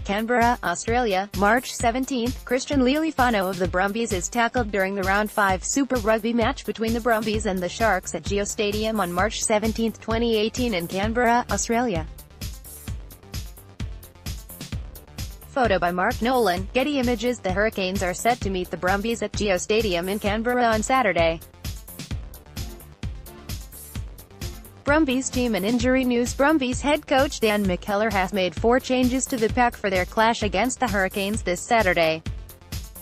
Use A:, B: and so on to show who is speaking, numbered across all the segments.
A: Canberra, Australia, March 17. Christian Lealiifano of the Brumbies is tackled during the Round 5 Super Rugby match between the Brumbies and the Sharks at GIO Stadium on March 17, 2018 in Canberra, Australia. Photo by Mark Nolan, Getty Images. The Hurricanes are set to meet the Brumbies at GIO Stadium in Canberra on Saturday. Brumbies team and injury news. Brumbies head coach Dan McKellar has made 4 changes to the pack for their clash against the Hurricanes this Saturday.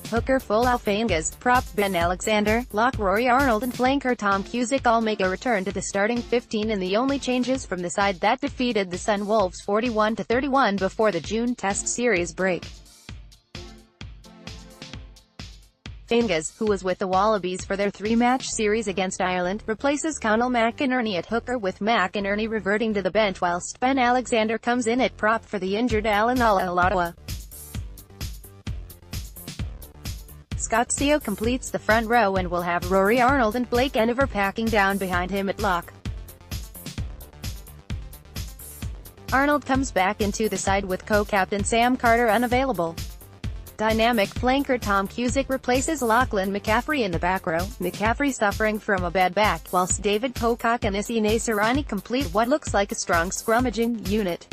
A: Hooker Folau Fain, prop Ben Alexander, lock Rory Arnold and flanker Tom Cusick all make a return to the starting 15 in the only changes from the side that defeated the Sun Wolves 41-31 before the June Test Series break. Fain, who was with the Wallabies for their 3-match series against Ireland, replaces Conal McInerney at hooker, with McInerney reverting to the bench whilst Ben Alexander comes in at prop for the injured Alan Lealiifano. Scott Sio completes the front row and will have Rory Arnold and Blake Eniver packing down behind him at lock. Arnold comes back into the side with co-captain Sam Carter unavailable. Dynamic flanker Tom Cusick replaces Lachlan McCaffrey in the back row, McCaffrey suffering from a bad back, whilst David Pocock and Isi Naisarani complete what looks like a strong scrummaging unit.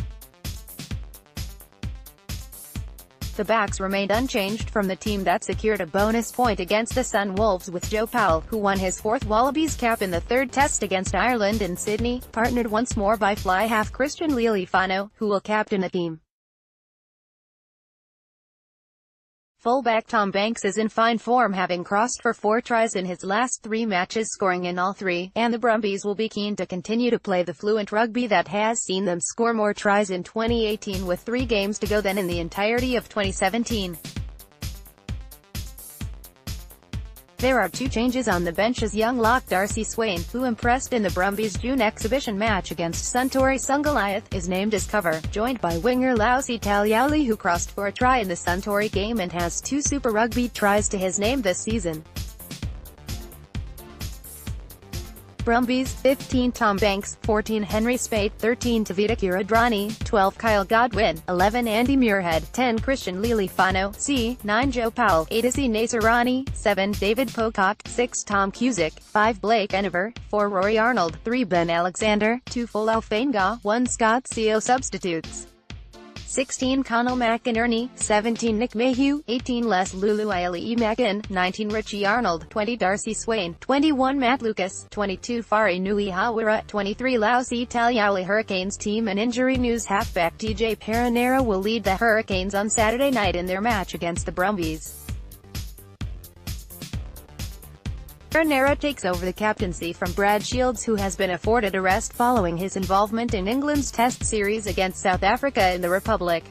A: The backs remained unchanged from the team that secured a bonus point against the Sun Wolves, with Joe Powell, who won his 4th Wallabies cap in the 3rd Test against Ireland in Sydney, partnered once more by fly half Christian Lealiifano, who will captain the team. Fullback Tom Banks is in fine form, having crossed for 4 tries in his last 3 matches, scoring in all 3, and the Brumbies will be keen to continue to play the fluent rugby that has seen them score more tries in 2018 with 3 games to go than in the entirety of 2017. There are 2 changes on the bench as young lock Darcy Swain, who impressed in the Brumbies' June exhibition match against Suntory Sungoliath, is named as cover, joined by winger Lealiifano Taliauli, who crossed for a try in the Suntory game and has 2 Super Rugby tries to his name this season. Brumbies: 15 Tom Banks, 14 Henry Spate, 13 Tavita Kiradrani, 12 Kyle Godwin, 11 Andy Muirhead, 10 Christian Lealiifano, 9 Joe Powell, 8 Isi Naisarani, 7 David Pocock, 6 Tom Cusick, 5 Blake Eniver, 4 Rory Arnold, 3 Ben Alexander, 2 Folau Fain, 1 Scott Sio. Substitutes: 16 Conal McInerney, 17 Nick Mayhew, 18 Les Lealiifano, 19 Richie Arnold, 20 Darcy Swain, 21 Matt Lucas, 22 Fari Nui Hawira, 23 Lealiifano Taliauli. Hurricanes team and injury news. Halfback TJ Perenara will lead the Hurricanes on Saturday night in their match against the Brumbies. Perenara takes over the captaincy from Brad Shields, who has been afforded a rest following his involvement in England's Test series against South Africa in the Republic.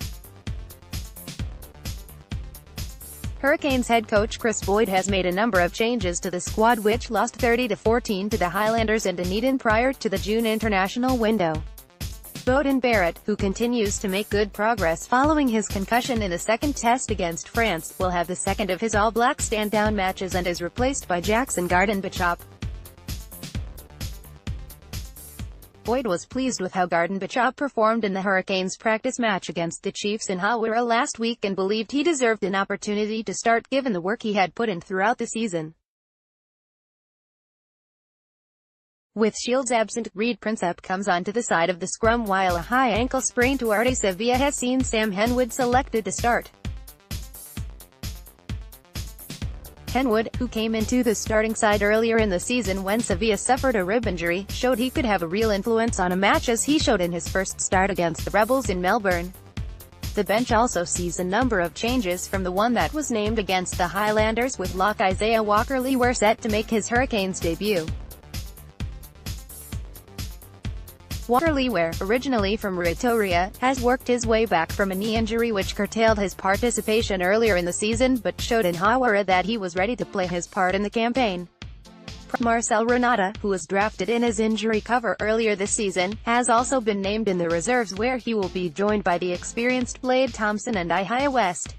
A: Hurricanes head coach Chris Boyd has made a number of changes to the squad, which lost 30-14 to the Highlanders in Dunedin prior to the June international window. Beauden Barrett, who continues to make good progress following his concussion in the 2nd Test against France, will have the 2nd of his All Black stand-down matches and is replaced by Jackson Garden-Bachop. Boyd was pleased with how Garden-Bachop performed in the Hurricanes' practice match against the Chiefs in Hawera last week and believed he deserved an opportunity to start given the work he had put in throughout the season. With Shields absent, Reed Prinsep comes onto the side of the scrum, while a high ankle sprain to Arte Sevilla has seen Sam Henwood selected to start. Henwood, who came into the starting side earlier in the season when Sevilla suffered a rib injury, showed he could have a real influence on a match, as he showed in his first start against the Rebels in Melbourne. The bench also sees a number of changes from the one that was named against the Highlanders, with lock Isaiah Walker-Lewer set to make his Hurricanes debut. Walker-Lewer, originally from Pretoria, has worked his way back from a knee injury which curtailed his participation earlier in the season, but showed in Hawera that he was ready to play his part in the campaign. Marcel Renata, who was drafted in as injury cover earlier this season, has also been named in the reserves, where he will be joined by the experienced Blade Thompson and Ihia West.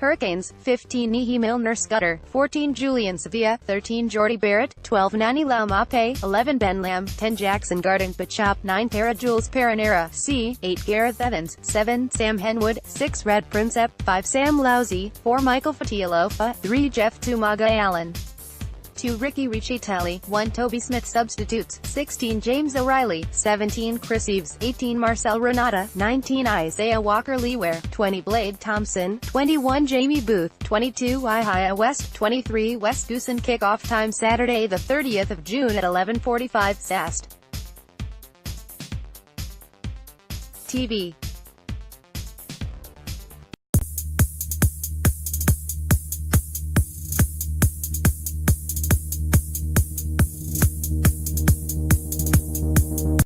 A: Hurricanes, 15 Nihi Milner Scudder, 14 Julian Sevilla, 13 Jordy Barrett, 12 Nani Laumape, 11 Ben Lam, 10 Jackson Garden Bachop, 9 Para Jules Perenera, C, 8 Gareth Evans, 7 Sam Henwood, 6 Red Princep, 5 Sam Lousy, 4 Michael Fatialofa, 3 Jeff Tumaga Allen, 2 Ricky Ricciatelli, 1 Toby Smith substitutes, 16 James O'Reilly, 17 Chris Eves, 18 Marcel Renata, 19 Isaiah Walker-Leeware, 20 Blade Thompson, 21 Jamie Booth, 22 Ihia West, 23 Wes Goosen. Kickoff time Saturday the 30th of June at 11:45 SAST TV.